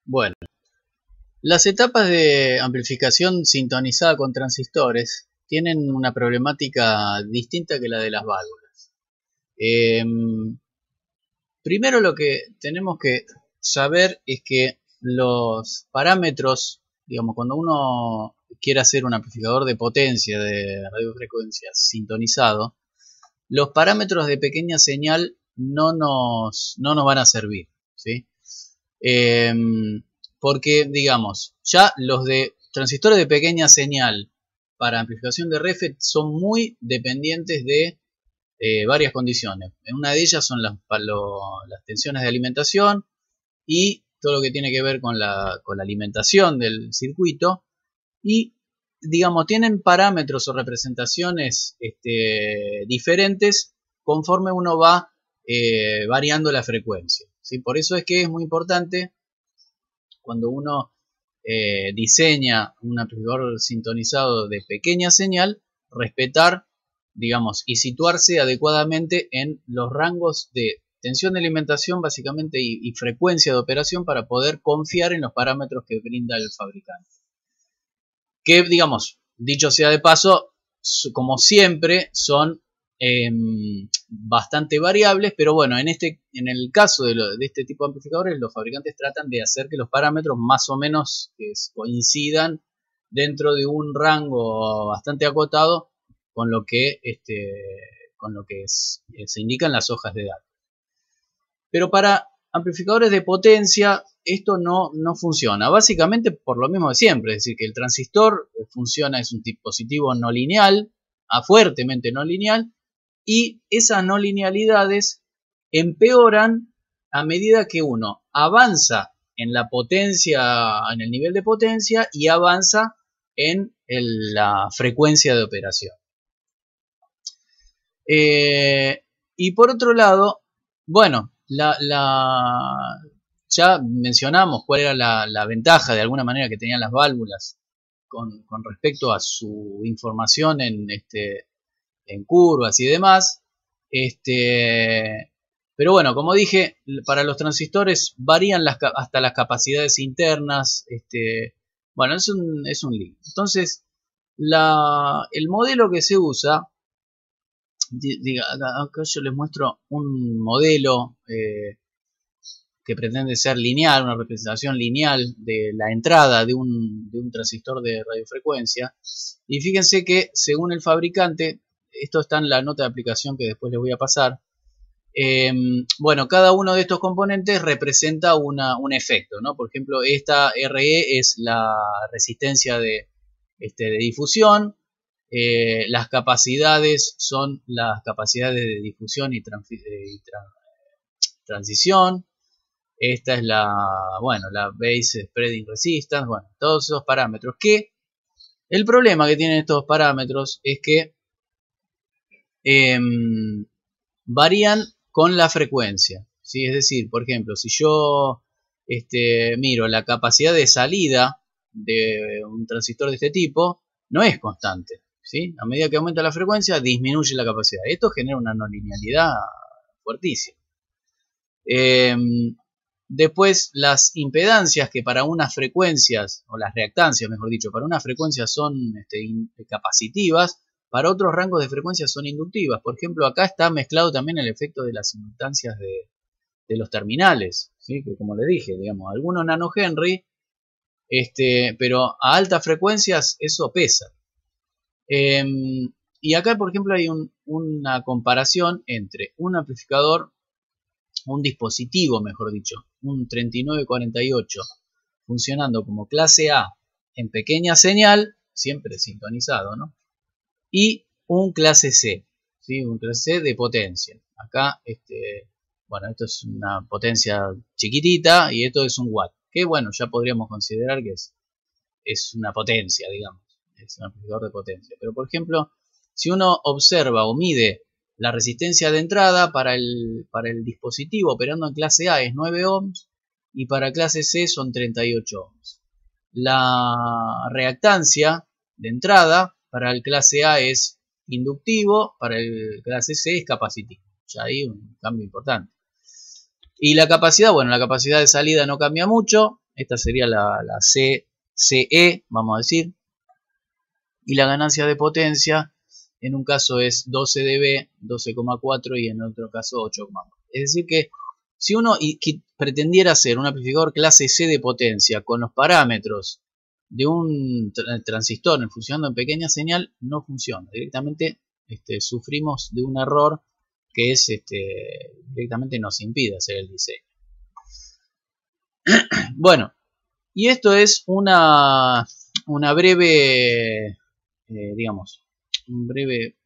Bueno, las etapas de amplificación sintonizada con transistores tienen una problemática distinta que la de las válvulas. Primero lo que tenemos que saber es que los parámetros, digamos, cuando uno quiere hacer un amplificador de potencia de radiofrecuencia sintonizado, los parámetros de pequeña señal no nos van a servir, ¿sí? Porque, digamos, ya los de transistores de pequeña señal para amplificación de RF son muy dependientes de varias condiciones. En una de ellas son las tensiones de alimentación y todo lo que tiene que ver con la alimentación del circuito. Y, digamos, tienen parámetros o representaciones diferentes conforme uno va variando la frecuencia, ¿sí? Por eso es que es muy importante cuando uno diseña un amplificador sintonizado de pequeña señal, respetar, digamos, y situarse adecuadamente en los rangos de tensión de alimentación básicamente y frecuencia de operación para poder confiar en los parámetros que brinda el fabricante. Que, digamos, dicho sea de paso, como siempre, son bastante variables, pero bueno, en el caso de este tipo de amplificadores, los fabricantes tratan de hacer que los parámetros más o menos coincidan dentro de un rango bastante acotado con lo que, se indican las hojas de datos. Pero para amplificadores de potencia esto no funciona, básicamente por lo mismo de siempre, es decir, que el transistor funciona, es un dispositivo no lineal, fuertemente no lineal, y esas no linealidades empeoran a medida que uno avanza en la potencia, en el nivel de potencia, y avanza en la frecuencia de operación. Y por otro lado, bueno, ya mencionamos cuál era la ventaja de alguna manera que tenían las válvulas con respecto a su información en curvas y demás. Pero bueno, como dije, para los transistores varían hasta las capacidades internas. Bueno, es un lío. Entonces, el modelo que se usa, acá yo les muestro un modelo que pretende ser lineal, una representación lineal de la entrada de un transistor de radiofrecuencia. Y fíjense que según el fabricante, esto está en la nota de aplicación que después les voy a pasar, bueno, cada uno de estos componentes representa un efecto, ¿no? Por ejemplo, esta RE es la resistencia de difusión, las capacidades son las capacidades de difusión y transición. Esta es la base spreading resistance, bueno, todos esos parámetros. Que el problema que tienen estos parámetros es que varían con la frecuencia, ¿sí? Es decir, por ejemplo, si yo miro la capacidad de salida de un transistor de este tipo, no es constante, ¿sí? A medida que aumenta la frecuencia, disminuye la capacidad. Esto genera una no linealidad fuertísima. Después, las impedancias que para unas frecuencias, o las reactancias, mejor dicho, para unas frecuencias son capacitivas, para otros rangos de frecuencias son inductivas. Por ejemplo, acá está mezclado también el efecto de las inductancias de los terminales, ¿sí? Que como les dije, digamos, algunos nanohenry, pero a altas frecuencias eso pesa. Y acá, por ejemplo, hay una comparación entre un amplificador, un dispositivo, mejor dicho, un 3948, funcionando como clase A en pequeña señal, siempre sintonizado, ¿no? Y un clase C, ¿sí? Un clase C de potencia. Acá, bueno, esto es una potencia chiquitita y esto es un watt, que bueno, ya podríamos considerar que es una potencia, digamos, es un amplificador de potencia. Pero por ejemplo, si uno observa o mide la resistencia de entrada para el dispositivo operando en clase A es 9 ohms y para clase C son 38 ohms. La reactancia de entrada para el clase A es inductivo, para el clase C es capacitivo. Ya hay un cambio importante. Y la capacidad, bueno, la capacidad de salida no cambia mucho, esta sería la CE, vamos a decir, y la ganancia de potencia en un caso es 12 dB, 12,4 y en otro caso 8,4. Es decir que si uno pretendiera hacer un amplificador clase C de potencia con los parámetros de un transistor funcionando en pequeña señal, no funciona. Directamente sufrimos de un error que es directamente nos impide hacer el diseño. Bueno, y esto es una breve, digamos, un breve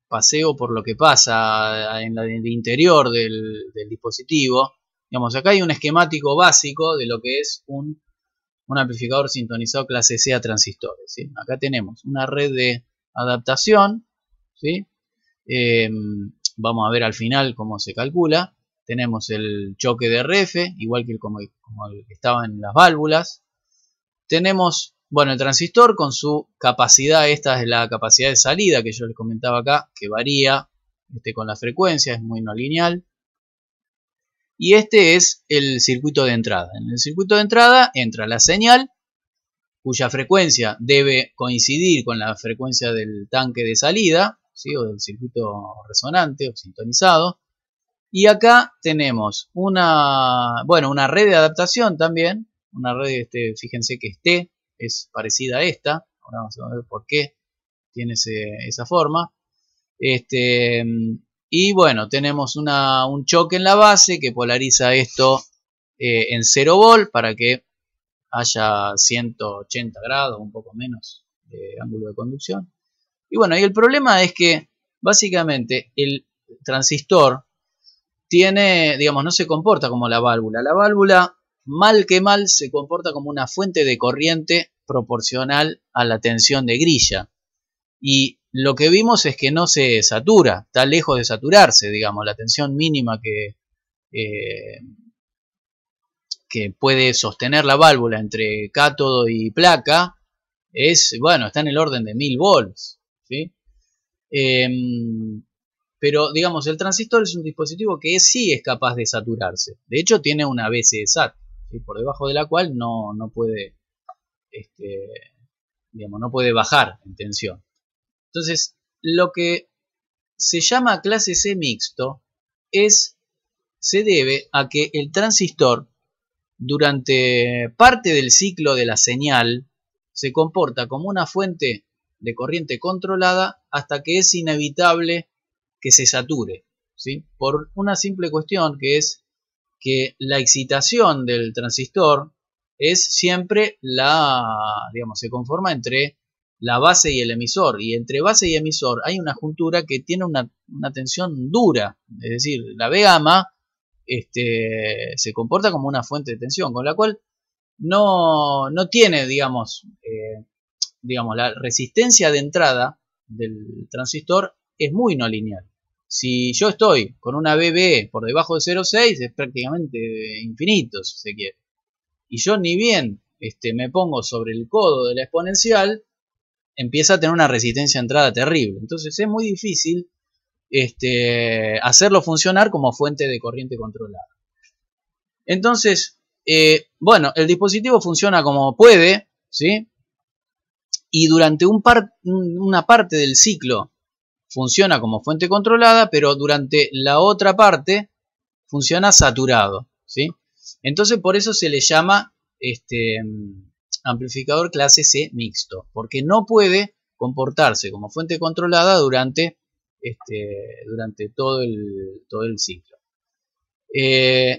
paseo por lo que pasa en el interior del dispositivo. Digamos, acá hay un esquemático básico de lo que es un amplificador sintonizado clase C a transistores, ¿sí? Acá tenemos una red de adaptación, ¿sí? Vamos a ver al final cómo se calcula. Tenemos el choque de RF, igual que como el que estaba en las válvulas. Tenemos, bueno, el transistor con su capacidad, esta es la capacidad de salida que yo les comentaba acá, que varía con la frecuencia, es muy no lineal. Y este es el circuito de entrada. En el circuito de entrada entra la señal, cuya frecuencia debe coincidir con la frecuencia del tanque de salida, ¿sí? O del circuito resonante o sintonizado. Y acá tenemos una red de adaptación también, una red, fíjense que T es parecida a esta, ahora vamos a ver por qué tiene esa forma. Y bueno, tenemos un choque en la base que polariza esto en 0 volt para que haya 180 grados, un poco menos de ángulo de conducción. Y bueno, y el problema es que básicamente el transistor digamos, no se comporta como la válvula. La válvula, mal que mal, se comporta como una fuente de corriente proporcional a la tensión de grilla. Y lo que vimos es que no se satura, está lejos de saturarse, digamos, la tensión mínima que puede sostener la válvula entre cátodo y placa está en el orden de 1000 volts, ¿sí? Pero, digamos, el transistor es un dispositivo que sí es capaz de saturarse. De hecho, tiene una BCSAT, ¿sí? Por debajo de la cual no puede, digamos, no puede bajar en tensión. Entonces, lo que se llama clase C mixto se debe a que el transistor, durante parte del ciclo de la señal, se comporta como una fuente de corriente controlada hasta que es inevitable que se sature, ¿sí? Por una simple cuestión que es que la excitación del transistor es siempre digamos, se conforma entre la base y el emisor, y entre base y emisor hay una juntura que tiene una tensión dura, es decir, la V gamma se comporta como una fuente de tensión, con la cual no tiene, digamos, la resistencia de entrada del transistor es muy no lineal. Si yo estoy con una BB por debajo de 0,6 es prácticamente infinito, si se quiere. Y yo ni bien me pongo sobre el codo de la exponencial, empieza a tener una resistencia de entrada terrible. Entonces es muy difícil hacerlo funcionar como fuente de corriente controlada. Entonces, bueno, el dispositivo funciona como puede, ¿sí? Y durante una parte del ciclo funciona como fuente controlada, pero durante la otra parte funciona saturado, ¿sí? Entonces por eso se le llama amplificador clase C mixto, porque no puede comportarse como fuente controlada durante todo el ciclo.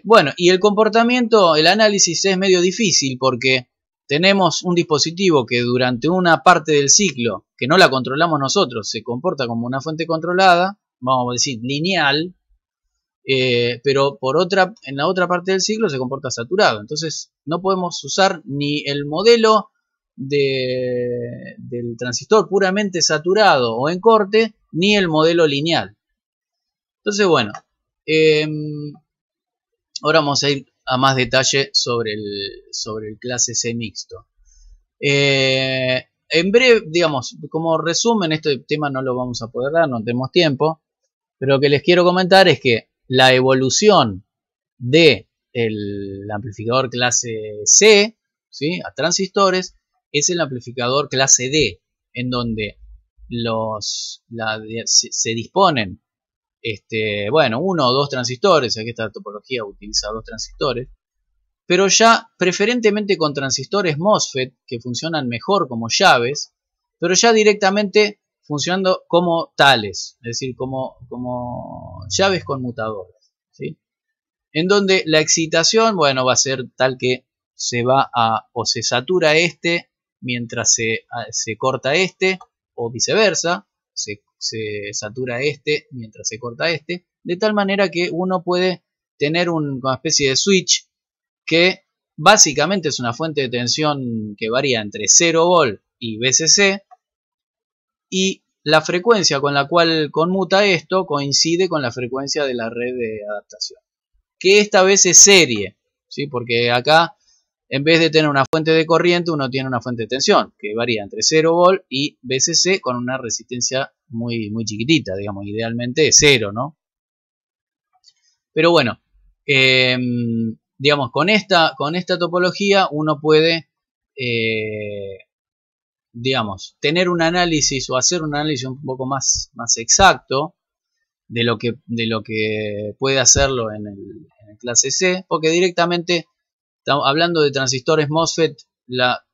Bueno, y el comportamiento, el análisis es medio difícil porque tenemos un dispositivo que durante una parte del ciclo, que no la controlamos nosotros, se comporta como una fuente controlada, vamos a decir lineal, pero en la otra parte del ciclo se comporta saturado. Entonces no podemos usar ni el modelo del transistor puramente saturado o en corte, ni el modelo lineal. Entonces, bueno, ahora vamos a ir a más detalle sobre el clase C mixto. En breve, digamos, como resumen, este tema no lo vamos a poder dar, no tenemos tiempo, pero lo que les quiero comentar es que la evolución de el amplificador clase C, ¿sí?, a transistores, es el amplificador clase D, en donde se disponen bueno, uno o dos transistores. Aquí esta topología utiliza dos transistores, pero ya preferentemente con transistores MOSFET que funcionan mejor como llaves, pero ya directamente funcionando como tales, es decir, como llaves conmutadoras, ¿sí?, en donde la excitación, bueno, va a ser tal que se va o se satura mientras se corta o viceversa, se satura mientras se corta de tal manera que uno puede tener una especie de switch que básicamente es una fuente de tensión que varía entre 0 volt y VCC, y la frecuencia con la cual conmuta esto coincide con la frecuencia de la red de adaptación, que esta vez es serie, ¿sí?, porque acá en vez de tener una fuente de corriente uno tiene una fuente de tensión que varía entre 0 volt y VCC con una resistencia muy, muy chiquitita, digamos, idealmente 0, ¿no? Pero bueno, digamos, con esta topología uno puede, digamos, tener un análisis o hacer un análisis un poco más exacto de lo que puede hacerlo en el clase C, porque directamente, hablando de transistores MOSFET,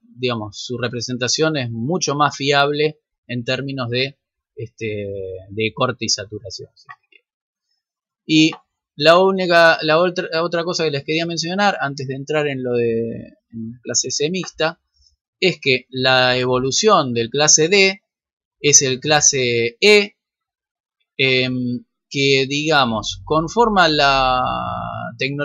digamos, su representación es mucho más fiable en términos de corte y saturación, ¿sí? Y la otra cosa que les quería mencionar antes de entrar en clase C mixta es que la evolución del clase D es el clase E, que, digamos, conforma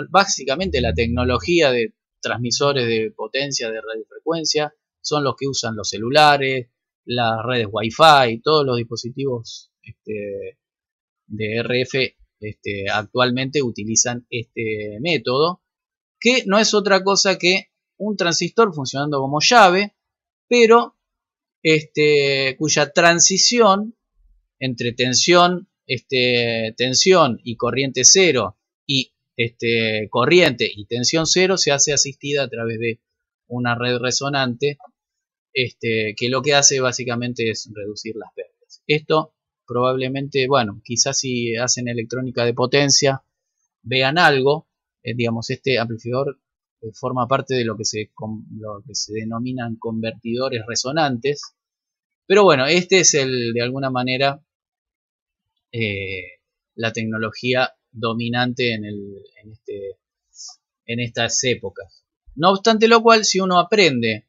básicamente la tecnología de transmisores de potencia de radiofrecuencia. Son los que usan los celulares, las redes Wi-Fi, todos los dispositivos de RF actualmente utilizan este método, que no es otra cosa que un transistor funcionando como llave, pero cuya transición entre tensión y corriente cero y corriente y tensión cero se hace asistida a través de una red resonante, que lo que hace básicamente es reducir las pérdidas. Esto probablemente, bueno, quizás si hacen electrónica de potencia vean algo, digamos, este amplificador forma parte de lo que se denominan convertidores resonantes, pero bueno, este es de alguna manera la tecnología dominante en estas épocas. No obstante lo cual, si uno aprende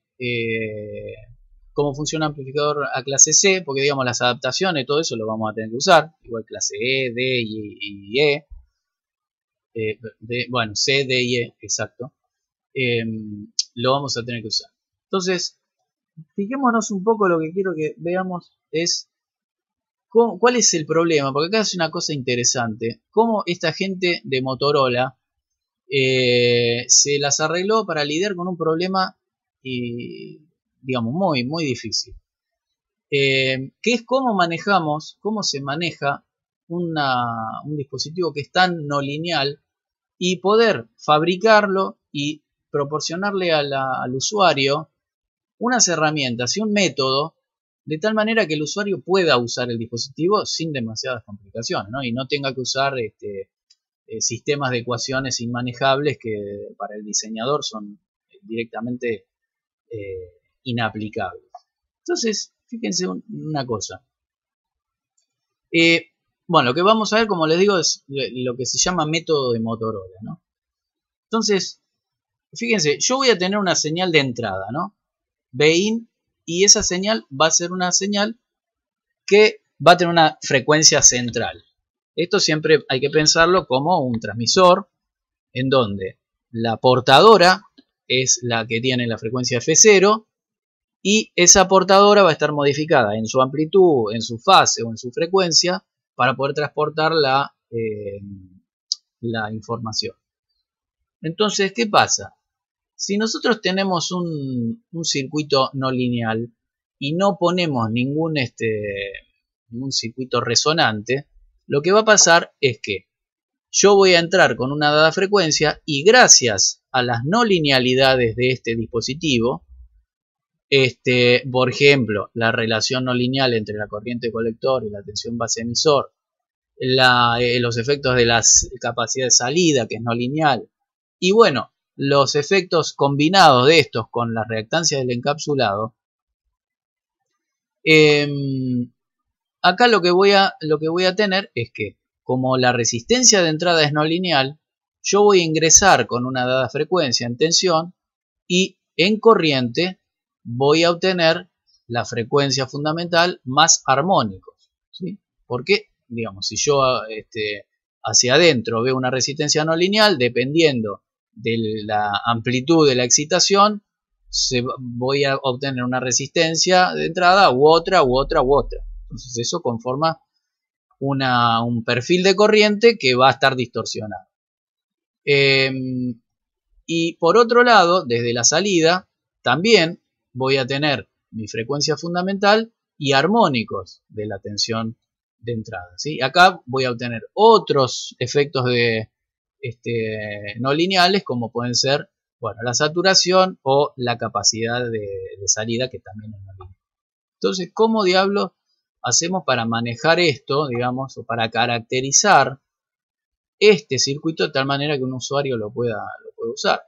cómo funciona un amplificador a clase C, porque digamos las adaptaciones, todo eso lo vamos a tener que usar, igual clase E, D y E, bueno, C, D y E, exacto, lo vamos a tener que usar. Entonces, fijémonos un poco, lo que quiero que veamos es cuál es el problema, porque acá es una cosa interesante, cómo esta gente de Motorola se las arregló para lidiar con un problema, digamos, muy, muy difícil, que es cómo se maneja un dispositivo que es tan no lineal y poder fabricarlo y proporcionarle al usuario unas herramientas y un método de tal manera que el usuario pueda usar el dispositivo sin demasiadas complicaciones, ¿no? Y no tenga que usar sistemas de ecuaciones inmanejables que para el diseñador son directamente inaplicables. Entonces, fíjense una cosa. Bueno, lo que vamos a ver, como les digo, es lo que se llama método de Motorola, ¿no? Entonces, fíjense, yo voy a tener una señal de entrada, ¿no? Bin, y esa señal va a ser una señal que va a tener una frecuencia central. Esto siempre hay que pensarlo como un transmisor, en donde la portadora es la que tiene la frecuencia F0, y esa portadora va a estar modificada en su amplitud, en su fase o en su frecuencia para poder transportar la información. Entonces, ¿qué pasa? Si nosotros tenemos un circuito no lineal y no ponemos ningún circuito resonante, lo que va a pasar es que yo voy a entrar con una dada frecuencia y gracias a las no linealidades de este dispositivo, por ejemplo, la relación no lineal entre la corriente colector y la tensión base emisor, los efectos de la capacidad de salida, que es no lineal, y bueno, los efectos combinados de estos con la reactancia del encapsulado, acá lo que voy a tener es que, como la resistencia de entrada es no lineal, yo voy a ingresar con una dada frecuencia en tensión y en corriente voy a obtener la frecuencia fundamental más armónicos, ¿sí? Porque, digamos, si yo hacia adentro veo una resistencia no lineal, dependiendo de la amplitud de la excitación, voy a obtener una resistencia de entrada u otra. Entonces eso conforma un perfil de corriente que va a estar distorsionado. Y por otro lado, desde la salida, también voy a tener mi frecuencia fundamental y armónicos de la tensión de entrada, ¿sí? Acá voy a obtener otros efectos no lineales, como pueden ser, bueno, la saturación o la capacidad de salida, que también es no lineal. Entonces, ¿cómo diablos hacemos para manejar esto, digamos, o para caracterizar este circuito de tal manera que un usuario lo pueda usar?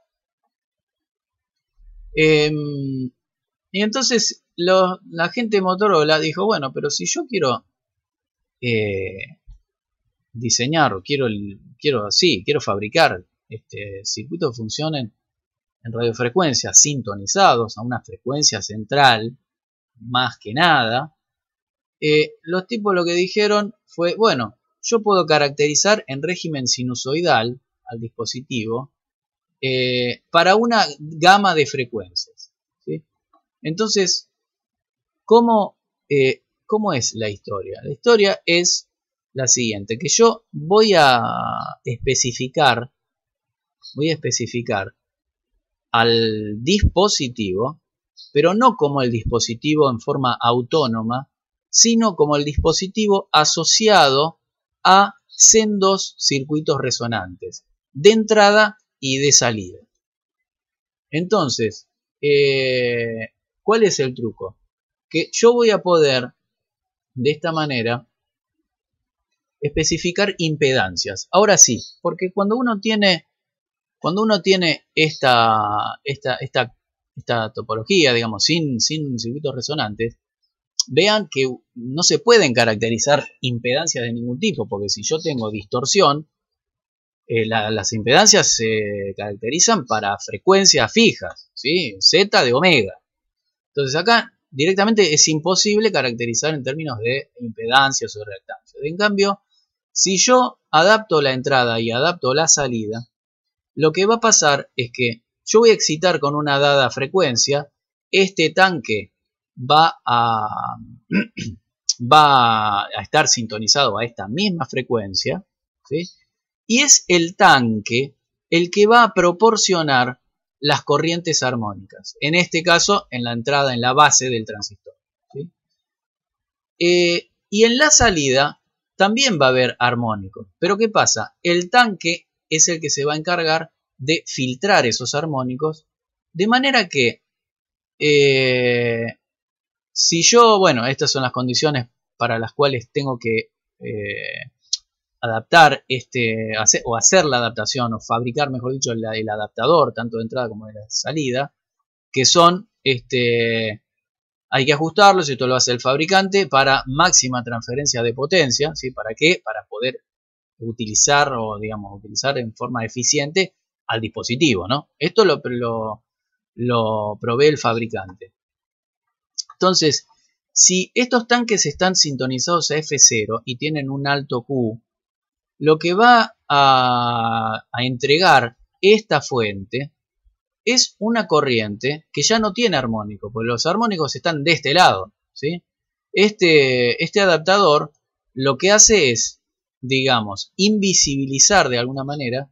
Y entonces la gente de Motorola dijo, bueno, pero si yo quiero diseñar o quiero fabricar circuitos que funcionen en radiofrecuencias sintonizados a una frecuencia central, más que nada, los tipos lo que dijeron fue, bueno, yo puedo caracterizar en régimen sinusoidal al dispositivo para una gama de frecuencias, ¿sí? Entonces, ¿cómo es la historia? La historia es la siguiente, que yo voy a especificar al dispositivo, pero no como el dispositivo en forma autónoma, sino como el dispositivo asociado a sendos circuitos resonantes, de entrada y de salida. Entonces, ¿cuál es el truco? Que yo voy a poder, de esta manera, especificar impedancias. Ahora sí, porque cuando uno tiene esta topología, digamos, sin circuitos resonantes, vean que no se pueden caracterizar impedancias de ningún tipo, porque si yo tengo distorsión, las impedancias se caracterizan para frecuencias fijas, ¿sí? Z de omega. Entonces acá directamente es imposible caracterizar en términos de impedancias o de reactancias. En cambio, si yo adapto la entrada y adapto la salida, lo que va a pasar es que yo voy a excitar con una dada frecuencia, este tanque va a estar sintonizado a esta misma frecuencia, ¿sí? Y es el tanque el que va a proporcionar las corrientes armónicas, en este caso en la entrada, en la base del transistor, ¿sí? Y en la salida también va a haber armónicos, pero ¿qué pasa? El tanque es el que se va a encargar de filtrar esos armónicos, de manera que si yo, bueno, estas son las condiciones para las cuales tengo que adaptar hacer la adaptación, o fabricar, mejor dicho, el adaptador, tanto de entrada como de la salida, que son, hay que ajustarlos, y esto lo hace el fabricante, para máxima transferencia de potencia, ¿sí? ¿Para qué? Para poder utilizar en forma eficiente al dispositivo, ¿no? Esto lo provee el fabricante. Entonces, si estos tanques están sintonizados a F0 y tienen un alto Q, lo que va a entregar esta fuente es una corriente que ya no tiene armónico, porque los armónicos están de este lado, ¿sí? Este adaptador lo que hace es, digamos, invisibilizar de alguna manera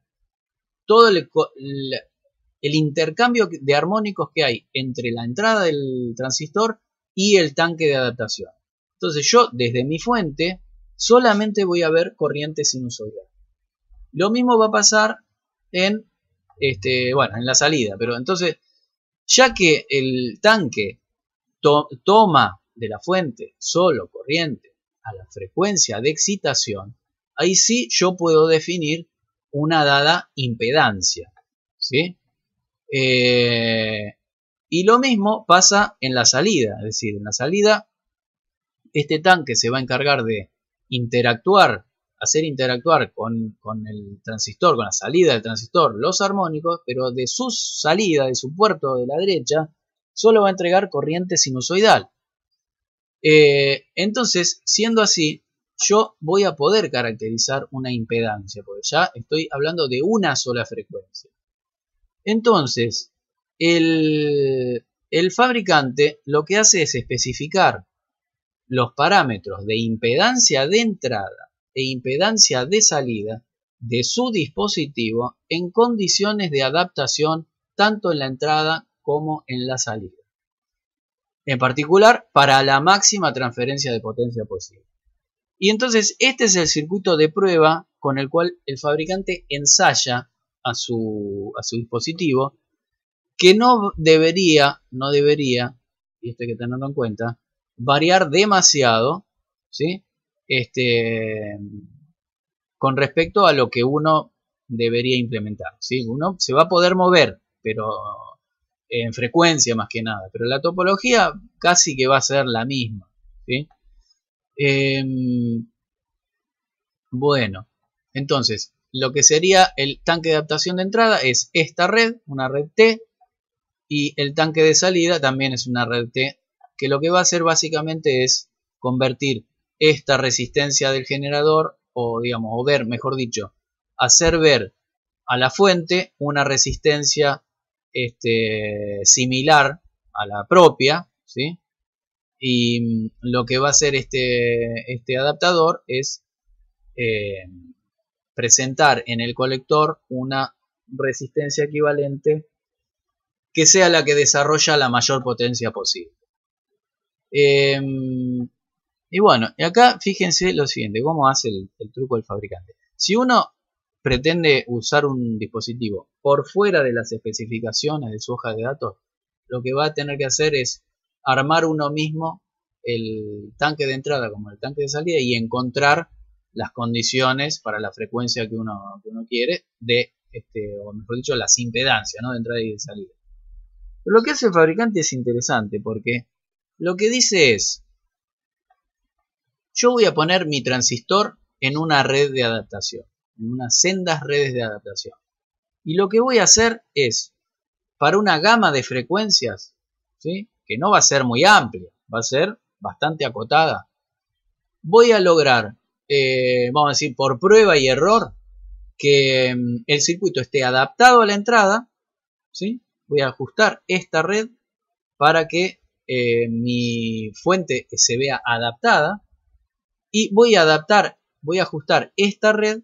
todo el intercambio de armónicos que hay entre la entrada del transistor y el tanque de adaptación. Entonces yo, desde mi fuente, solamente voy a ver corriente sinusoidal. Lo mismo va a pasar en, bueno, en la salida. Pero entonces, ya que el tanque toma de la fuente solo corriente a la frecuencia de excitación, ahí sí yo puedo definir una dada impedancia, ¿sí? Y lo mismo pasa en la salida, es decir, en la salida este tanque se va a encargar de interactuar, hacer interactuar con el transistor, con la salida del transistor, los armónicos, pero de su salida, de su puerto de la derecha, solo va a entregar corriente sinusoidal. Entonces, siendo así, yo voy a poder caracterizar una impedancia, porque ya estoy hablando de una sola frecuencia. Entonces, el fabricante lo que hace es especificar los parámetros de impedancia de entrada e impedancia de salida de su dispositivo en condiciones de adaptación tanto en la entrada como en la salida. En particular, para la máxima transferencia de potencia posible. Y entonces este es el circuito de prueba con el cual el fabricante ensaya a su dispositivo, que no debería, y esto hay que tenerlo en cuenta, variar demasiado, ¿sí? Con respecto a lo que uno debería implementar, ¿sí? Uno se va a poder mover, pero en frecuencia más que nada, pero la topología casi que va a ser la misma, ¿sí? Bueno, entonces, lo que sería el tanque de adaptación de entrada es esta red, una red T, y el tanque de salida también es una red T, que lo que va a hacer básicamente es convertir esta resistencia del generador, o digamos, o ver, mejor dicho, hacer ver a la fuente una resistencia similar a la propia, ¿sí? Y lo que va a hacer este adaptador es presentar en el colector una resistencia equivalente que sea la que desarrolla la mayor potencia posible. Y bueno, y acá fíjense lo siguiente, cómo hace el truco del fabricante. Si uno pretende usar un dispositivo por fuera de las especificaciones de su hoja de datos, lo que va a tener que hacer es armar uno mismo el tanque de entrada como el tanque de salida y encontrar las condiciones para la frecuencia que uno quiere de, o mejor dicho, las impedancias, ¿no?, de entrada y de salida. Pero lo que hace el fabricante es interesante porque lo que dice es: yo voy a poner mi transistor en una red de adaptación, en unas sendas redes de adaptación. Y lo que voy a hacer es, para una gama de frecuencias, ¿sí?, que no va a ser muy amplia, va a ser bastante acotada, voy a lograr, vamos a decir, por prueba y error, que el circuito esté adaptado a la entrada, ¿sí? Voy a ajustar esta red para que mi fuente se vea adaptada y voy a ajustar esta red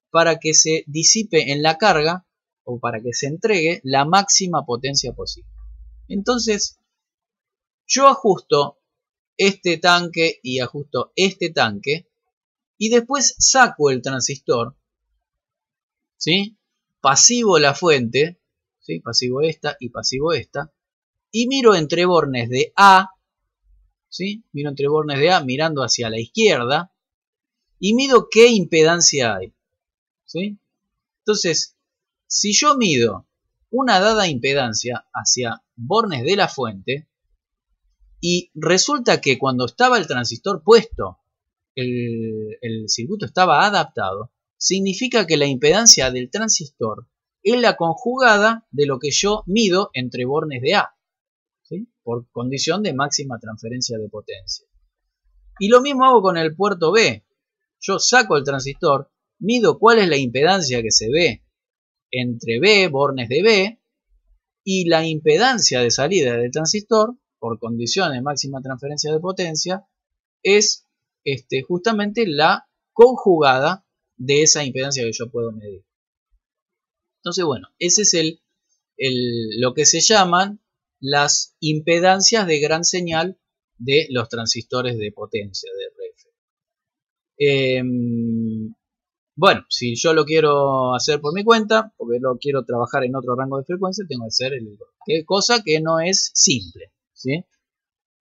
para que se disipe en la carga o para que se entregue la máxima potencia posible. Entonces, yo ajusto este tanque y ajusto este tanque y después saco el transistor, ¿sí?, pasivo la fuente, ¿sí?, pasivo esta y pasivo esta, y miro entre bornes de A, ¿sí?, miro entre bornes de A mirando hacia la izquierda y mido qué impedancia hay, ¿sí? Entonces, si yo mido una dada impedancia hacia bornes de la fuente y resulta que cuando estaba el transistor puesto el circuito estaba adaptado, significa que la impedancia del transistor es la conjugada de lo que yo mido entre bornes de A, ¿sí?, por condición de máxima transferencia de potencia. Y lo mismo hago con el puerto B. Yo saco el transistor, mido cuál es la impedancia que se ve entre B, bornes de B, y la impedancia de salida del transistor, por condición de máxima transferencia de potencia, es justamente la conjugada de esa impedancia que yo puedo medir. Entonces, bueno, ese es lo que se llaman las impedancias de gran señal de los transistores de potencia de RF. Bueno, si yo lo quiero hacer por mi cuenta, porque lo quiero trabajar en otro rango de frecuencia, tengo que hacer cosa que no es simple, ¿sí?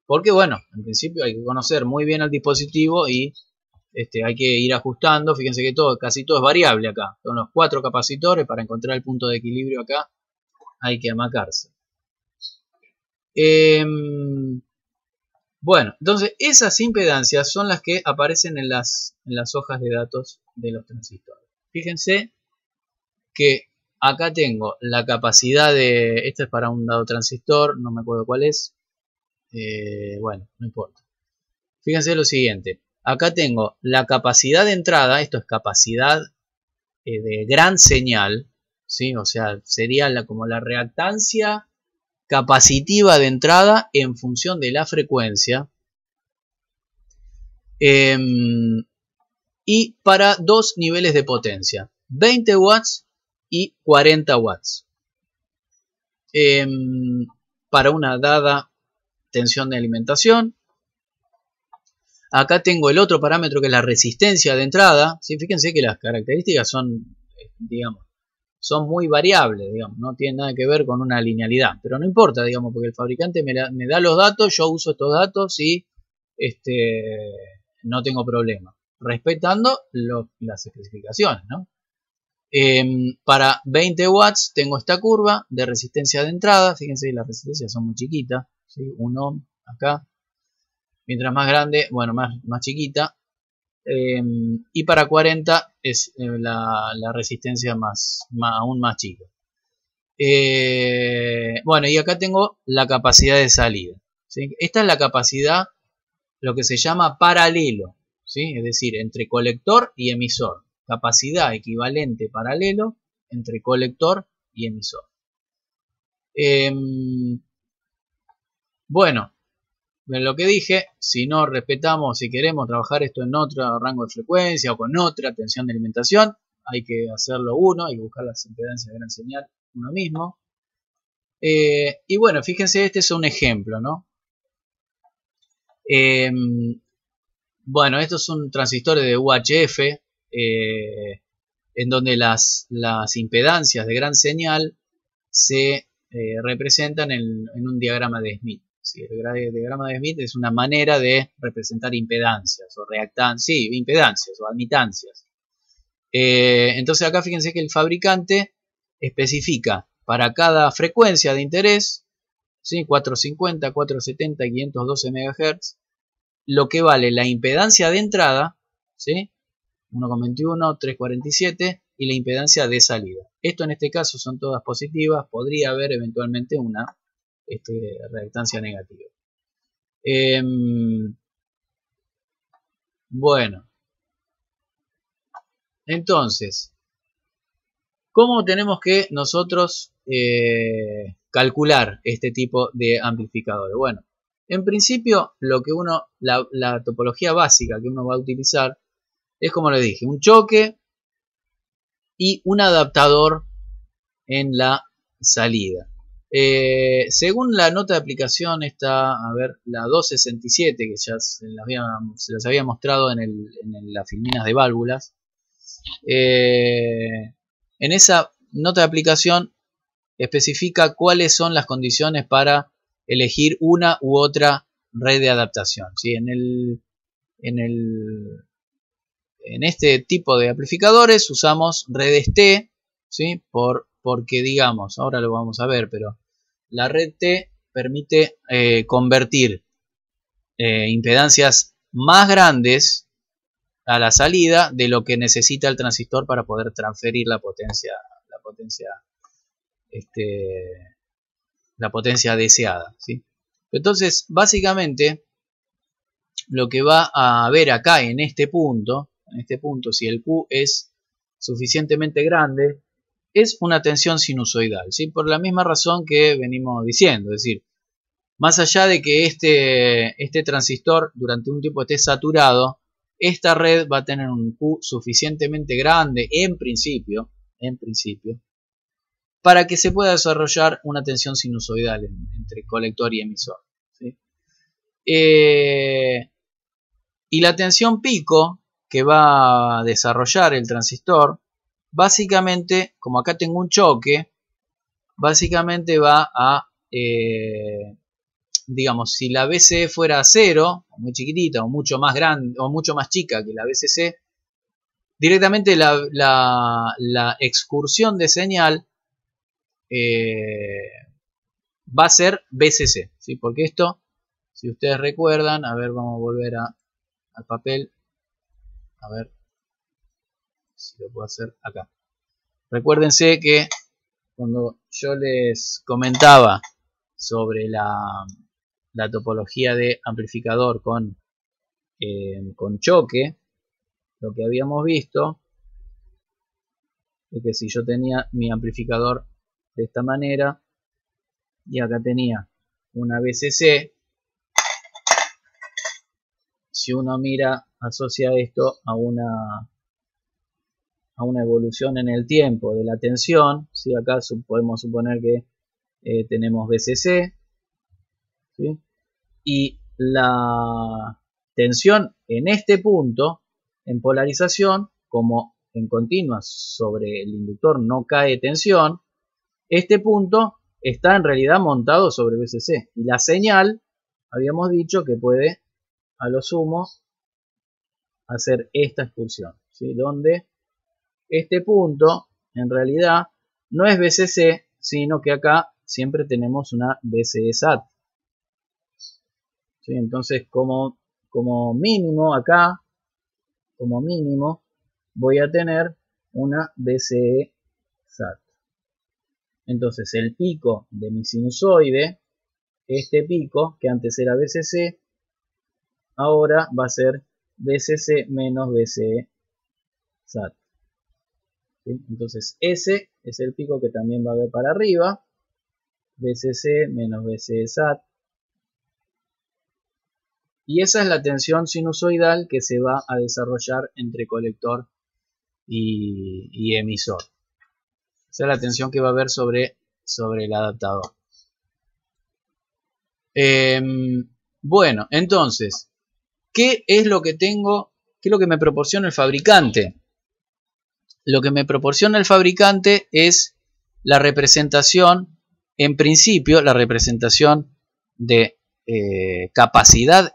Porque bueno, en principio hay que conocer muy bien el dispositivo y hay que ir ajustando. Fíjense que casi todo es variable acá. Son los 4 capacitores. Para encontrar el punto de equilibrio acá hay que amacarse. Bueno, entonces esas impedancias son las que aparecen en las hojas de datos de los transistores. Fíjense que acá tengo la capacidad de... Esto es para un dado transistor, no me acuerdo cuál es. Bueno, no importa. Fíjense lo siguiente. Acá tengo la capacidad de entrada, esto es capacidad de gran señal, ¿sí? O sea, sería como la reactancia capacitiva de entrada en función de la frecuencia. Y para dos niveles de potencia, 20 watts y 40 watts. Para una dada tensión de alimentación. Acá tengo el otro parámetro que es la resistencia de entrada. ¿Sí? Fíjense que las características son, digamos, son muy variables, digamos, no tienen nada que ver con una linealidad. Pero no importa, digamos, porque el fabricante me da los datos, yo uso estos datos y no tengo problema. Respetando las especificaciones, ¿no? Para 20 watts tengo esta curva de resistencia de entrada. Fíjense que las resistencias son muy chiquitas, ¿sí? 1 ohm acá. Mientras más grande, bueno, más chiquita. Y para 40 es la resistencia aún más chica. Bueno, y acá tengo la capacidad de salida, ¿sí? Esta es la capacidad, lo que se llama paralelo, ¿sí? Es decir, entre colector y emisor. Capacidad equivalente paralelo entre colector y emisor. Bueno, lo que dije, si no respetamos, si queremos trabajar esto en otro rango de frecuencia o con otra tensión de alimentación, hay que hacerlo uno, hay que buscar las impedancias de gran señal uno mismo. Y bueno, fíjense, este es un ejemplo, ¿no? Bueno, estos son transistores de UHF, en donde las impedancias de gran señal se representan en un diagrama de Smith. ¿Sí? El diagrama de Smith es una manera de representar impedancias o reactancias, sí, impedancias o admitancias. Entonces acá fíjense que el fabricante especifica para cada frecuencia de interés, ¿sí? 450, 470 y 512 MHz, lo que vale la impedancia de entrada, ¿sí? 1,21, 3,47 y la impedancia de salida. Esto en este caso son todas positivas, podría haber eventualmente una reactancia negativa. Bueno, entonces, ¿cómo tenemos que nosotros calcular este tipo de amplificadores? Bueno, en principio lo que la topología básica que uno va a utilizar es, como les dije, un choque y un adaptador en la salida. Según la nota de aplicación está, a ver, la 267, que ya se las había mostrado en las filminas de válvulas. En esa nota de aplicación especifica cuáles son las condiciones para elegir una u otra red de adaptación, ¿sí? En este tipo de amplificadores usamos redes T, ¿sí? Porque digamos, ahora lo vamos a ver, pero la red T permite convertir impedancias más grandes a la salida de lo que necesita el transistor para poder transferir la potencia deseada, ¿sí? Entonces, básicamente, lo que va a haber acá en este punto, si el Q es suficientemente grande, es una tensión sinusoidal, ¿sí? Por la misma razón que venimos diciendo, es decir, más allá de que este transistor durante un tiempo esté saturado, esta red va a tener un Q suficientemente grande en principio, para que se pueda desarrollar una tensión sinusoidal entre colector y emisor, ¿sí? Y la tensión pico que va a desarrollar el transistor, básicamente, como acá tengo un choque, básicamente va a, digamos, si la BCE fuera 0, muy chiquitita, o mucho más grande, o mucho más chica que la BCC, directamente la excursión de señal va a ser BCC, ¿sí? Porque esto, si ustedes recuerdan, a ver, vamos a volver al papel, a ver si lo puedo hacer acá. Recuérdense que cuando yo les comentaba sobre la topología de amplificador con choque, lo que habíamos visto es que si yo tenía mi amplificador de esta manera y acá tenía una BCC, si uno mira, asocia esto a una evolución en el tiempo de la tensión, ¿sí? Acá podemos suponer que tenemos BCC, ¿sí? Y la tensión en este punto, en polarización, como en continua sobre el inductor no cae tensión, este punto está en realidad montado sobre BCC. Y la señal, habíamos dicho que puede, a lo sumo, hacer esta expulsión, ¿sí? Donde este punto, en realidad, no es BCC, sino que acá siempre tenemos una BCE SAT. ¿Sí? Entonces, como mínimo acá, como mínimo, voy a tener una BCE SAT. Entonces, el pico de mi sinusoide, este pico, que antes era BCC, ahora va a ser BCC menos BCE SAT. ¿Sí? Entonces, ese es el pico que también va a ver para arriba, BCC menos BCE SAT. Y esa es la tensión sinusoidal que se va a desarrollar entre colector y emisor. Esa es la tensión que va a haber sobre el adaptador. Bueno, entonces, ¿qué es lo que tengo? ¿Qué es lo que me proporciona el fabricante? Lo que me proporciona el fabricante es la representación, en principio, la representación de capacidad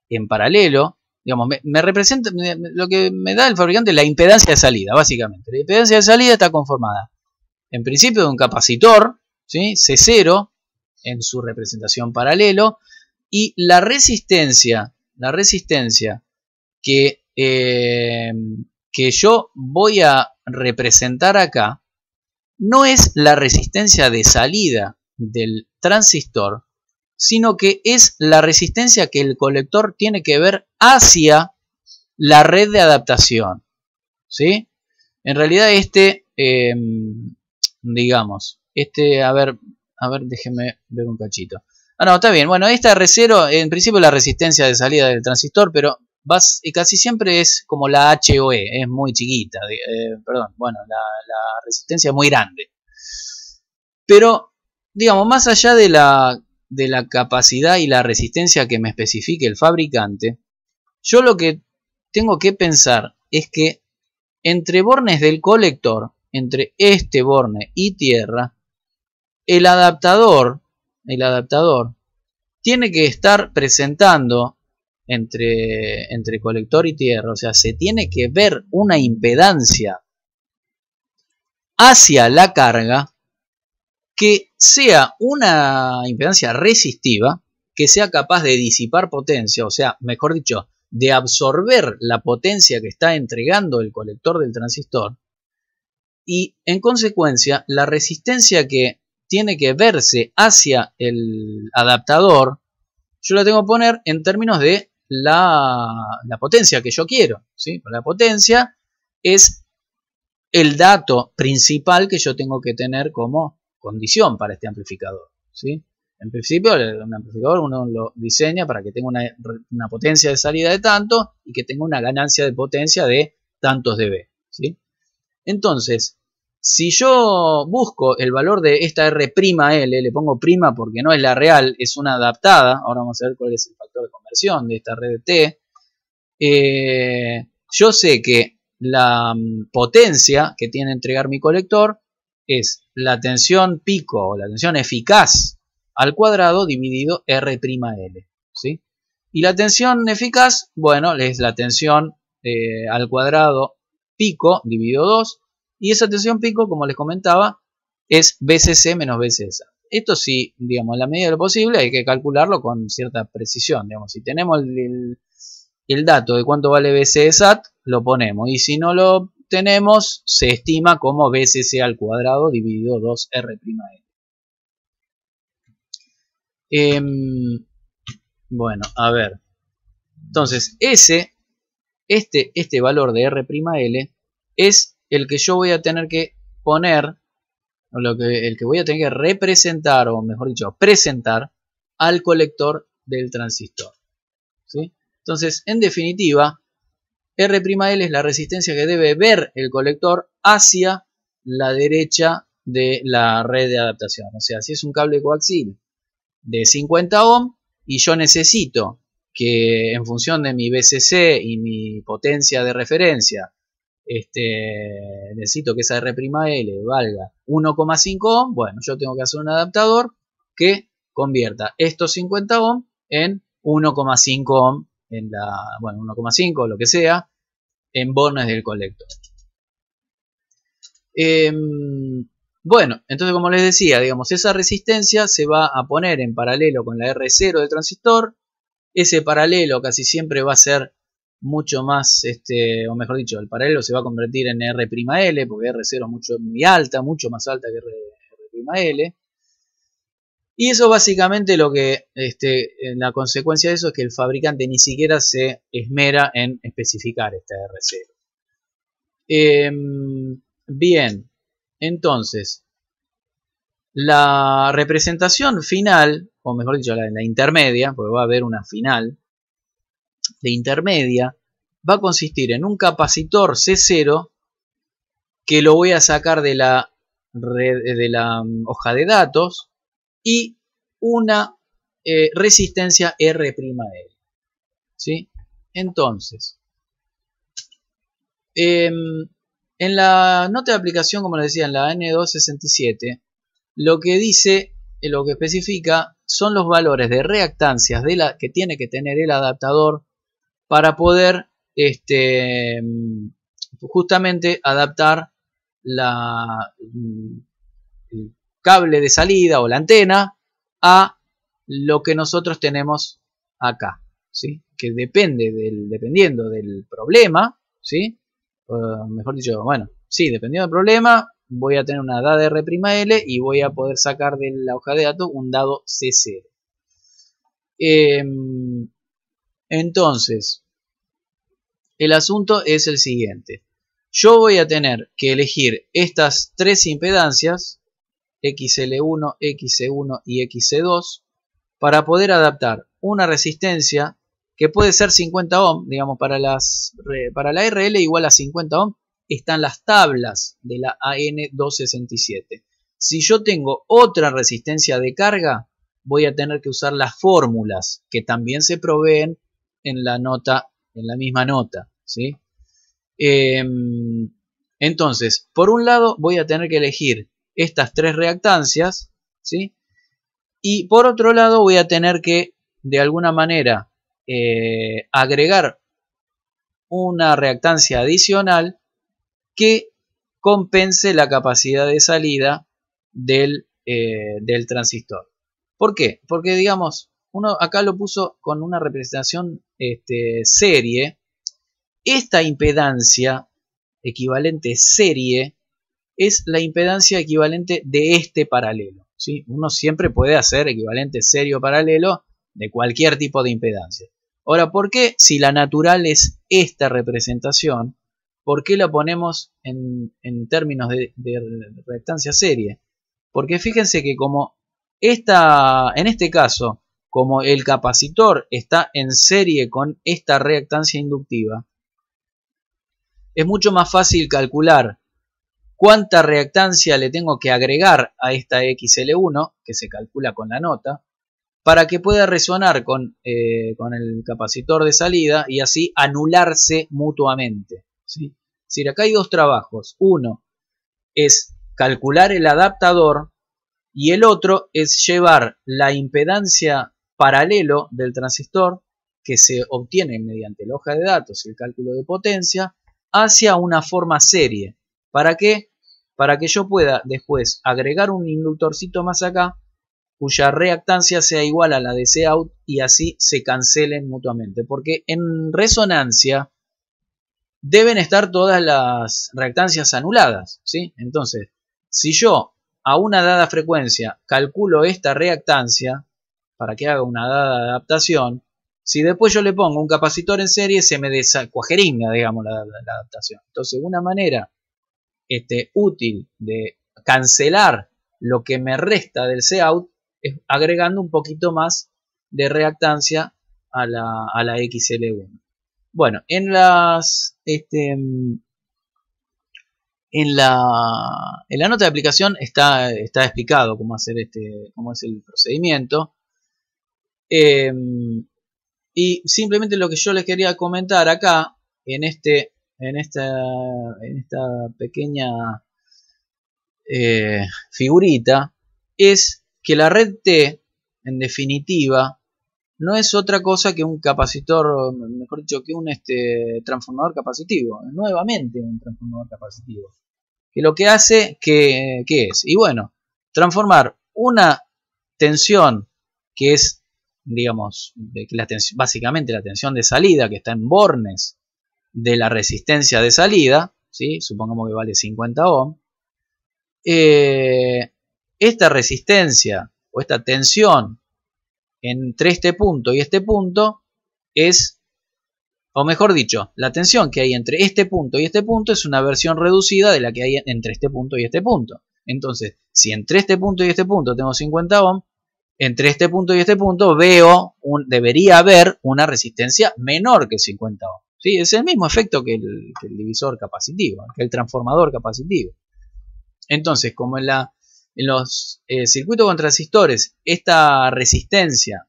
en paralelo. Digamos, me representa, lo que me da el fabricante es la impedancia de salida, básicamente. La impedancia de salida está conformada, en principio, de un capacitor, ¿sí? C0, en su representación paralelo, y la resistencia que yo voy a representar acá no es la resistencia de salida del transistor, sino que es la resistencia que el colector tiene que ver hacia la red de adaptación, ¿sí? En realidad digamos, a ver, déjeme ver un cachito. Ah, no, está bien. Bueno, esta R0, en principio, es la resistencia de salida del transistor, pero casi siempre es como la HOE, es muy chiquita. Perdón, bueno, la resistencia es muy grande. Pero, digamos, más allá de la capacidad y la resistencia que me especifique el fabricante, yo lo que tengo que pensar es que entre bornes del colector, entre este borne y tierra, el adaptador tiene que estar presentando entre colector y tierra, o sea, se tiene que ver una impedancia hacia la carga que sea una impedancia resistiva, que sea capaz de disipar potencia, o sea, mejor dicho, de absorber la potencia que está entregando el colector del transistor, y en consecuencia la resistencia que tiene que verse hacia el adaptador, yo la tengo que poner en términos de la potencia que yo quiero, ¿sí? La potencia es el dato principal que yo tengo que tener como condición para este amplificador, ¿sí? En principio, un amplificador uno lo diseña para que tenga una potencia de salida de tanto y que tenga una ganancia de potencia de tantos dB, ¿sí? Entonces, si yo busco el valor de esta R'L, le pongo prima porque no es la real, es una adaptada, ahora vamos a ver cuál es el factor de conversión de esta red de T, yo sé que la potencia que tiene que entregar mi colector es la tensión pico o la tensión eficaz al cuadrado dividido R'L, ¿sí? Y la tensión eficaz, bueno, es la tensión al cuadrado pico dividido 2, y esa tensión pico, como les comentaba, es BCC menos BCSAT. Esto sí, digamos, en la medida de lo posible hay que calcularlo con cierta precisión. Digamos, si tenemos el dato de cuánto vale BCSAT, lo ponemos, y si no lo tenemos, se estima como BCC al cuadrado dividido 2R'L. Bueno, a ver. Entonces, este valor de R'L es el que yo voy a tener que poner, o el que voy a tener que representar, o mejor dicho, presentar al colector del transistor, ¿sí? Entonces, en definitiva, R'L es la resistencia que debe ver el colector hacia la derecha de la red de adaptación. O sea, si es un cable coaxil de 50 ohm y yo necesito que en función de mi BCC y mi potencia de referencia, necesito que esa R'L valga 1,5 ohm, bueno, yo tengo que hacer un adaptador que convierta estos 50 ohm en 1,5 ohm, en la, bueno, 1,5 o lo que sea, en bornes del colector. Bueno, entonces como les decía, digamos, esa resistencia se va a poner en paralelo con la R0 del transistor. Ese paralelo casi siempre va a ser mucho más, o mejor dicho, el paralelo se va a convertir en R'L, porque R0 es muy alta, mucho más alta que R'L. Y eso básicamente lo que, la consecuencia de eso es que el fabricante ni siquiera se esmera en especificar esta R0. Bien, entonces, la representación final, o mejor dicho, la intermedia, porque va a haber una final, de intermedia, va a consistir en un capacitor C0 que lo voy a sacar de la hoja de datos y una resistencia R'L, ¿sí? Entonces, en la nota de aplicación, como les decía, en la N267, lo que dice, lo que especifica son los valores de reactancias que tiene que tener el adaptador para poder justamente adaptar el cable de salida o la antena a lo que nosotros tenemos acá, ¿sí? Que dependiendo del problema, ¿sí? Mejor dicho, bueno, sí, dependiendo del problema, voy a tener una dada R'L y voy a poder sacar de la hoja de datos un dado C0. Entonces, el asunto es el siguiente. Yo voy a tener que elegir estas tres impedancias, XL1, XC1 y XC2, para poder adaptar una resistencia que puede ser 50 ohm, digamos, para la RL igual a 50 ohm, están las tablas de la AN267. Si yo tengo otra resistencia de carga, voy a tener que usar las fórmulas que también se proveen en la nota, en la misma nota, ¿sí? Entonces, por un lado voy a tener que elegir estas tres reactancias, ¿sí? Y por otro lado voy a tener que, de alguna manera, agregar una reactancia adicional que compense la capacidad de salida del transistor. ¿Por qué? Porque, digamos, uno acá lo puso con una representación serie. Esta impedancia equivalente serie es la impedancia equivalente de este paralelo, ¿sí? Uno siempre puede hacer equivalente serie o paralelo de cualquier tipo de impedancia. Ahora, ¿por qué si la natural es esta representación? ¿Por qué la ponemos en términos de reactancia serie? Porque fíjense que como en este caso, como el capacitor está en serie con esta reactancia inductiva, es mucho más fácil calcular cuánta reactancia le tengo que agregar a esta XL1, que se calcula con la nota, para que pueda resonar con el capacitor de salida y así anularse mutuamente, ¿sí? Es decir, acá hay dos trabajos. Uno es calcular el adaptador y el otro es llevar la impedancia paralelo del transistor que se obtiene mediante la hoja de datos y el cálculo de potencia hacia una forma serie. ¿Para qué? Para que yo pueda después agregar un inductorcito más acá cuya reactancia sea igual a la de Cout y así se cancelen mutuamente. Porque en resonancia deben estar todas las reactancias anuladas, ¿sí? Entonces, si yo a una dada frecuencia calculo esta reactancia para que haga una dada adaptación, si después yo le pongo un capacitor en serie se me descuajeringa, digamos, la adaptación. Entonces, una manera útil de cancelar lo que me resta del Cout es agregando un poquito más de reactancia a la XL1. Bueno, en la nota de aplicación está explicado cómo hacer cómo es el procedimiento. Y simplemente lo que yo les quería comentar acá en esta pequeña figurita es que la red T, en definitiva, no es otra cosa que un capacitor, mejor dicho, que un transformador capacitivo. Nuevamente un transformador capacitivo. Que lo que hace, ¿qué es? Y bueno, transformar una tensión que es, digamos, básicamente la tensión de salida que está en bornes de la resistencia de salida, ¿sí? Supongamos que vale 50 ohm. Esta resistencia o esta tensión entre este punto y este punto es, o mejor dicho, la tensión que hay entre este punto y este punto es una versión reducida de la que hay entre este punto y este punto. Entonces, si entre este punto y este punto tengo 50 ohm, entre este punto y este punto debería haber una resistencia menor que 50 ohm. ¿Sí? Es el mismo efecto que el divisor capacitivo, que el transformador capacitivo. Entonces, como en los circuitos con transistores, esta resistencia,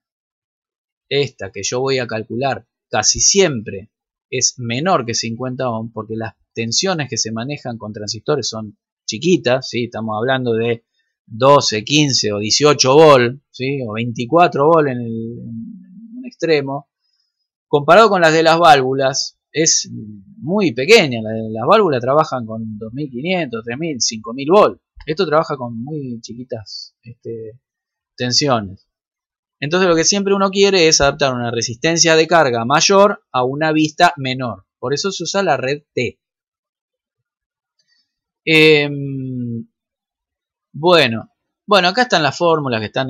esta que yo voy a calcular, casi siempre es menor que 50 ohm, porque las tensiones que se manejan con transistores son chiquitas, ¿sí? Estamos hablando de 12, 15 o 18 volt, ¿sí? O 24 volt en un extremo. Comparado con las de las válvulas, es muy pequeña. Las válvulas trabajan con 2500, 3000, 5000 volt. Esto trabaja con muy chiquitas tensiones. Entonces lo que siempre uno quiere es adaptar una resistencia de carga mayor a una vista menor. Por eso se usa la red T. Bueno, acá están las fórmulas que están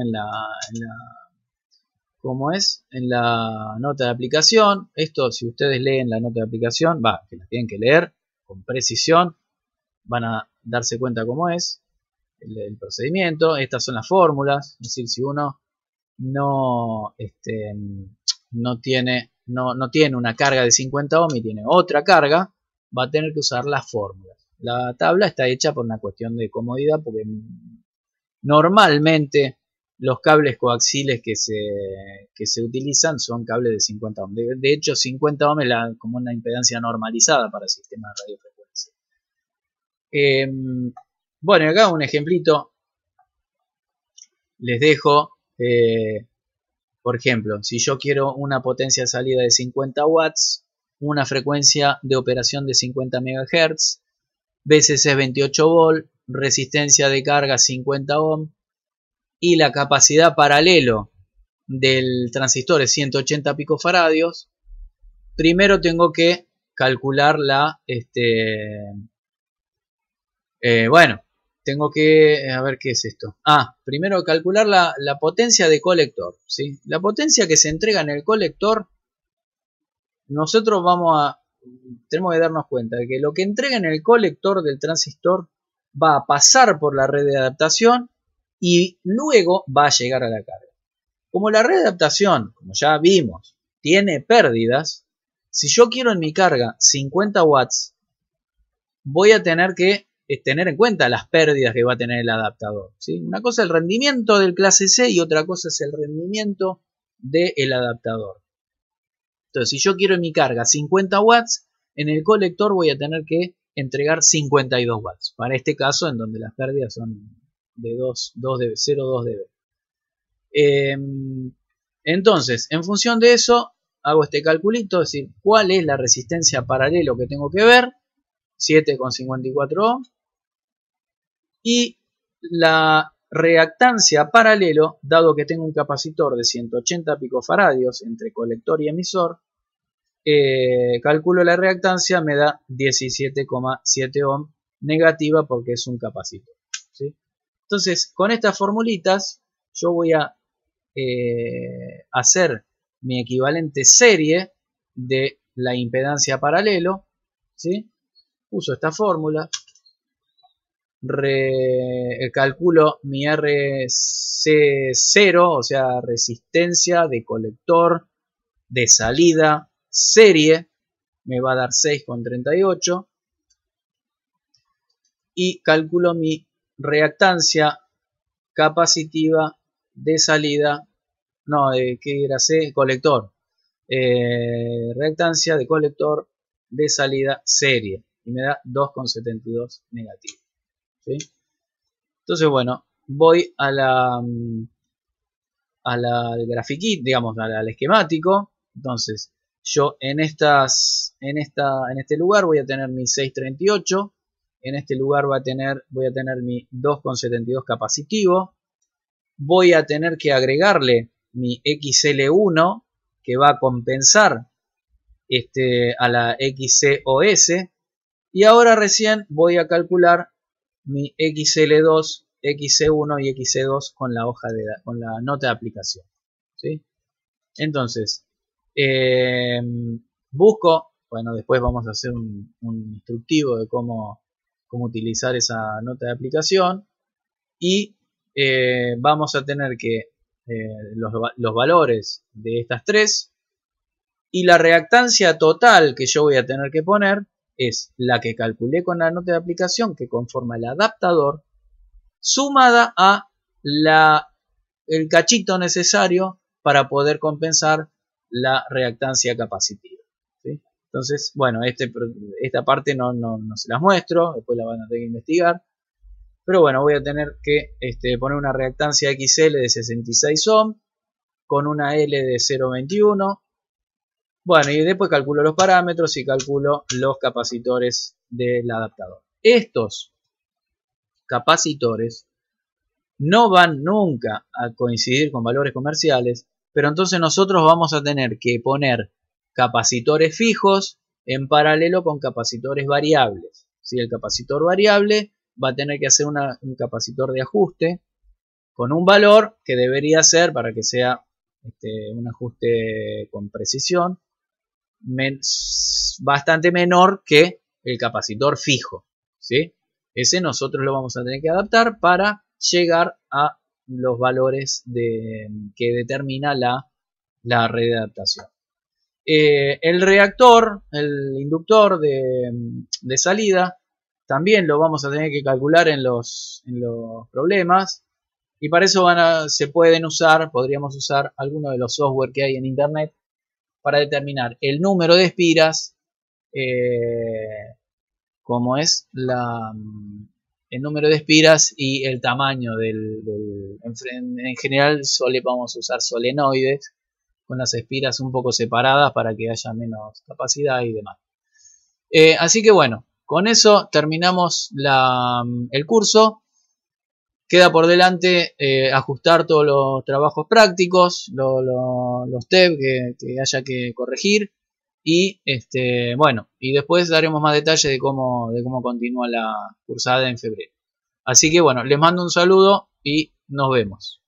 ¿cómo es? En la nota de aplicación. Esto, si ustedes leen la nota de aplicación, que la tienen que leer con precisión, van a darse cuenta cómo es el procedimiento. Estas son las fórmulas. Es decir, si uno no tiene una carga de 50 ohm y tiene otra carga, va a tener que usar las fórmulas. La tabla está hecha por una cuestión de comodidad, porque normalmente los cables coaxiles que se utilizan son cables de 50 ohm. De hecho, 50 ohm es como una impedancia normalizada para sistemas de radiofrecuencia. Bueno, acá un ejemplito les dejo. Por ejemplo, si yo quiero una potencia de salida de 50 watts, una frecuencia de operación de 50 MHz, VCC 28 volt, resistencia de carga 50 ohm y la capacidad paralelo del transistor es 180 picofaradios, primero tengo que calcular tengo que, a ver qué es esto. Primero calcular la potencia de colector, ¿sí? La potencia que se entrega en el colector, nosotros tenemos que darnos cuenta de que lo que entrega en el colector del transistor va a pasar por la red de adaptación y luego va a llegar a la carga. Como la red de adaptación, como ya vimos, tiene pérdidas, si yo quiero en mi carga 50 watts, voy a tener que es tener en cuenta las pérdidas que va a tener el adaptador, ¿sí? Una cosa es el rendimiento del clase C y otra cosa es el rendimiento del adaptador. Entonces, si yo quiero en mi carga 50 watts, en el colector voy a tener que entregar 52 watts. Para este caso, en donde las pérdidas son de 0,2 dB. Entonces, en función de eso, hago este calculito, es decir, cuál es la resistencia paralelo que tengo que ver, 7,54 ohm, y la reactancia paralelo, dado que tengo un capacitor de 180 picofaradios entre colector y emisor, calculo la reactancia, me da 17,7 ohm negativa porque es un capacitor, ¿sí? Entonces, con estas formulitas, yo voy a hacer mi equivalente serie de la impedancia paralelo, ¿sí? Uso esta fórmula, calculo mi RC0, o sea, resistencia de colector de salida serie, me va a dar 6,38, y calculo mi reactancia capacitiva de salida, no, ¿qué era C? Colector, reactancia de colector de salida serie, y me da 2,72 negativo, ¿sí? Entonces, bueno, voy a la grafiquita, digamos, al esquemático. Entonces, yo en este lugar voy a tener mi 638, en este lugar voy a tener mi 2,72 capacitivo, voy a tener que agregarle mi XL1 que va a compensar a la XCOS, y ahora recién voy a calcular mi XL2, XC1 y XC2 con la con la nota de aplicación, ¿sí? Entonces, busco, bueno, después vamos a hacer un instructivo de cómo utilizar esa nota de aplicación, y vamos a tener que los valores de estas tres, y la reactancia total que yo voy a tener que poner es la que calculé con la nota de aplicación que conforma el adaptador, sumada a el cachito necesario para poder compensar la reactancia capacitiva, ¿sí? Entonces, bueno, esta parte no se las muestro, después la van a tener que investigar. Pero bueno, voy a tener que poner una reactancia XL de 66 ohm con una L de 0,21. Bueno, y después calculo los parámetros y calculo los capacitores del adaptador. Estos capacitores no van nunca a coincidir con valores comerciales, pero entonces nosotros vamos a tener que poner capacitores fijos en paralelo con capacitores variables. Si el capacitor variable va a tener que hacer un capacitor de ajuste con un valor que debería ser, para que sea un ajuste con precisión, bastante menor que el capacitor fijo, ¿sí? Ese nosotros lo vamos a tener que adaptar para llegar a los valores que determina la red de adaptación. El reactor, el inductor de salida, también lo vamos a tener que calcular en los problemas, y para eso podríamos usar alguno de los software que hay en internet para determinar el número de espiras, como es el número de espiras y el tamaño en general vamos a usar solenoides con las espiras un poco separadas para que haya menos capacidad y demás. Así que bueno, con eso terminamos el curso. Queda por delante ajustar todos los trabajos prácticos, los TEP que haya que corregir, y bueno, y después daremos más detalles de cómo continúa la cursada en febrero. Así que bueno, les mando un saludo y nos vemos.